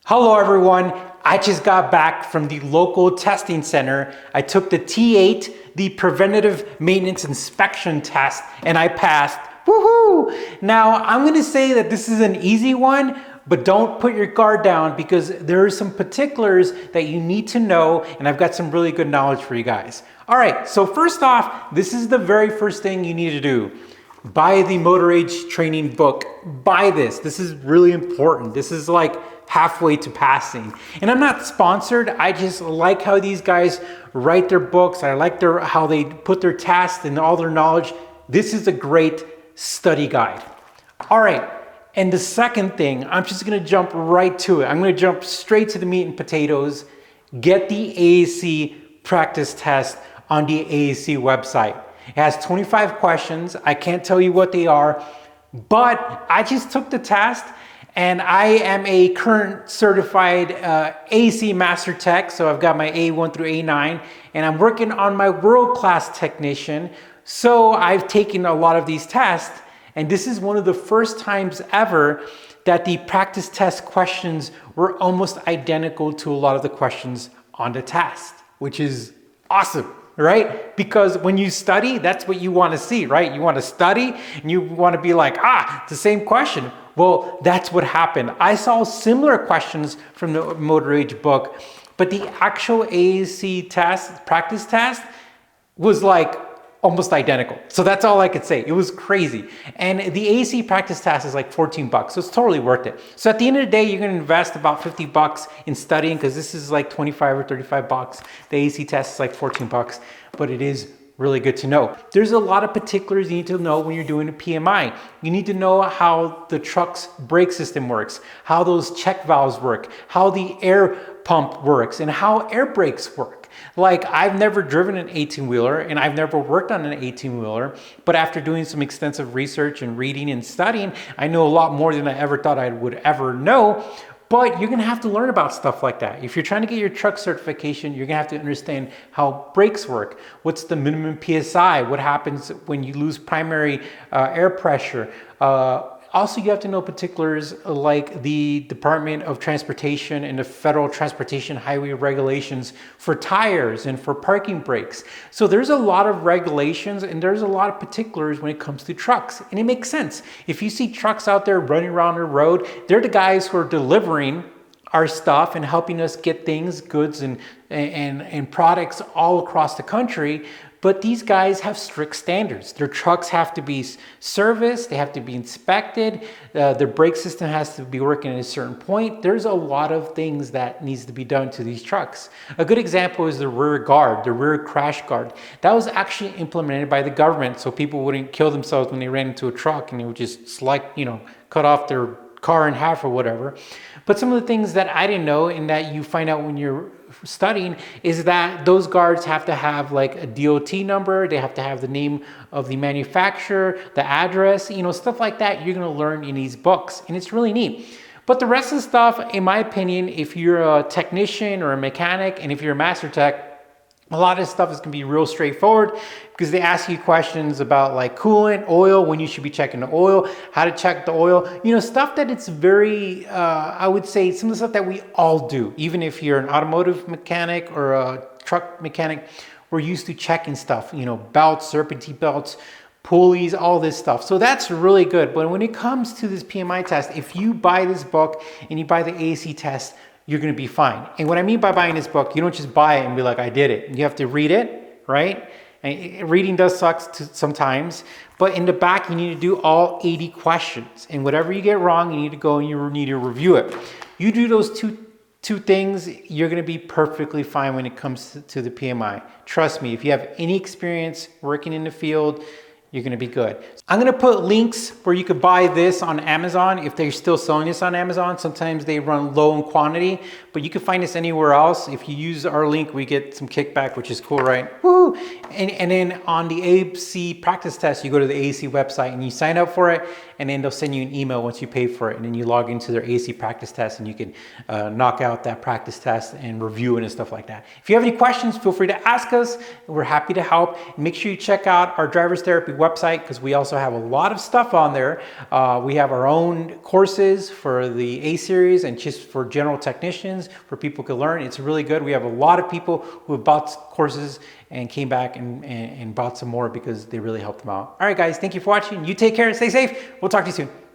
Hello everyone, I just got back from the local testing center. I took the T8, the Preventative Maintenance Inspection test, and I passed. Woohoo! Now I'm gonna say that this is an easy one, but don't put your guard down because there are some particulars that you need to know, and I've got some really good knowledge for you guys. All right, so first off, this is the very first thing you need to do. Buy the Motor Age training book. Buy this. This is really important. This is like halfway to passing. And I'm not sponsored. I just like how these guys write their books. I like how they put their tasks and all their knowledge. This is a great study guide. All right. And the second thing, I'm just going to jump right to it. I'm going to jump straight to the meat and potatoes. Get the ASE practice test on the ASE website. It has 25 questions. I can't tell you what they are, but I just took the test and I am a current certified ASE Master Tech. So I've got my A1 through A9 and I'm working on my world-class technician. So I've taken a lot of these tests and this is one of the first times ever that the practice test questions were almost identical to a lot of the questions on the test, which is awesome. Right? Because when you study, that's what you want to see, right? You want to study and you want to be like, it's the same question. Well, that's what happened. I saw similar questions from the Motor Age book, but the actual ASE test, practice test, was like almost identical. So that's all I could say. It was crazy. And the ASE practice test is like 14 bucks. So it's totally worth it. So at the end of the day, you're going to invest about 50 bucks in studying because this is like 25 or 35 bucks. The ASE test is like 14 bucks, but it is really good to know. There's a lot of particulars you need to know when you're doing a PMI. You need to know how the truck's brake system works, how those check valves work, how the air pump works, and how air brakes work. Like, I've never driven an 18-wheeler and I've never worked on an 18-wheeler, but after doing some extensive research and reading and studying, I know a lot more than I ever thought I would ever know. But you're gonna have to learn about stuff like that. If you're trying to get your truck certification, you're gonna have to understand how brakes work. What's the minimum PSI? What happens when you lose primary air pressure? Also, you have to know particulars like the Department of Transportation and the Federal Transportation Highway regulations for tires and for parking brakes. So there's a lot of regulations and there's a lot of particulars when it comes to trucks. And it makes sense. If you see trucks out there running around the road, they're the guys who are delivering our stuff and helping us get things, goods and products all across the country. But these guys have strict standards. Their trucks have to be serviced, they have to be inspected, their brake system has to be working at a certain point. There's a lot of things that needs to be done to these trucks. A good example is the rear guard, the rear crash guard. That was actually implemented by the government so people wouldn't kill themselves when they ran into a truck and it would just cut off their car in half or whatever. But some of the things that I didn't know and that you find out when you're studying is that those guards have to have like a DOT number, they have to have the name of the manufacturer, the address, stuff like that you're going to learn in these books, and it's really neat. But the rest of the stuff, in my opinion, if you're a technician or a mechanic and if you're a master tech, a lot of this stuff is going to be real straightforward because they ask you questions about like coolant, oil, when you should be checking the oil, how to check the oil, stuff that it's very, I would say some of the stuff that we all do. Even if you're an automotive mechanic or a truck mechanic, we're used to checking stuff, belts, serpentine belts, pulleys, all this stuff. So that's really good. But when it comes to this PMI test, if you buy this book and you buy the ASE test, you're going to be fine. And what I mean by buying this book, you don't just buy it and be like, I did it. You have to read it, right? And reading does suck sometimes, but in the back, you need to do all 80 questions. And whatever you get wrong, you need to go and you need to review it. You do those two things, you're going to be perfectly fine when it comes to the PMI. Trust me, if you have any experience working in the field, you're going to be good. I'm going to put links where you could buy this on Amazon if they're still selling this on Amazon. Sometimes they run low in quantity, but you can find this anywhere else. If you use our link, we get some kickback, which is cool, right? Woo! And then on the ASE practice test, you go to the ASE website and you sign up for it. and then they'll send you an email once you pay for it, and then you log into their ASE practice test, and you can knock out that practice test and review it and stuff like that. If you have any questions, feel free to ask us. We're happy to help. Make sure you check out our driver's therapy website, because we also have a lot of stuff on there. We have our own courses for the A series and just for general technicians, for people who can learn. It's really good. We have a lot of people who have bought courses and came back and bought some more because they really helped them out. All right, guys, thank you for watching. You take care, stay safe. We'll talk to you soon.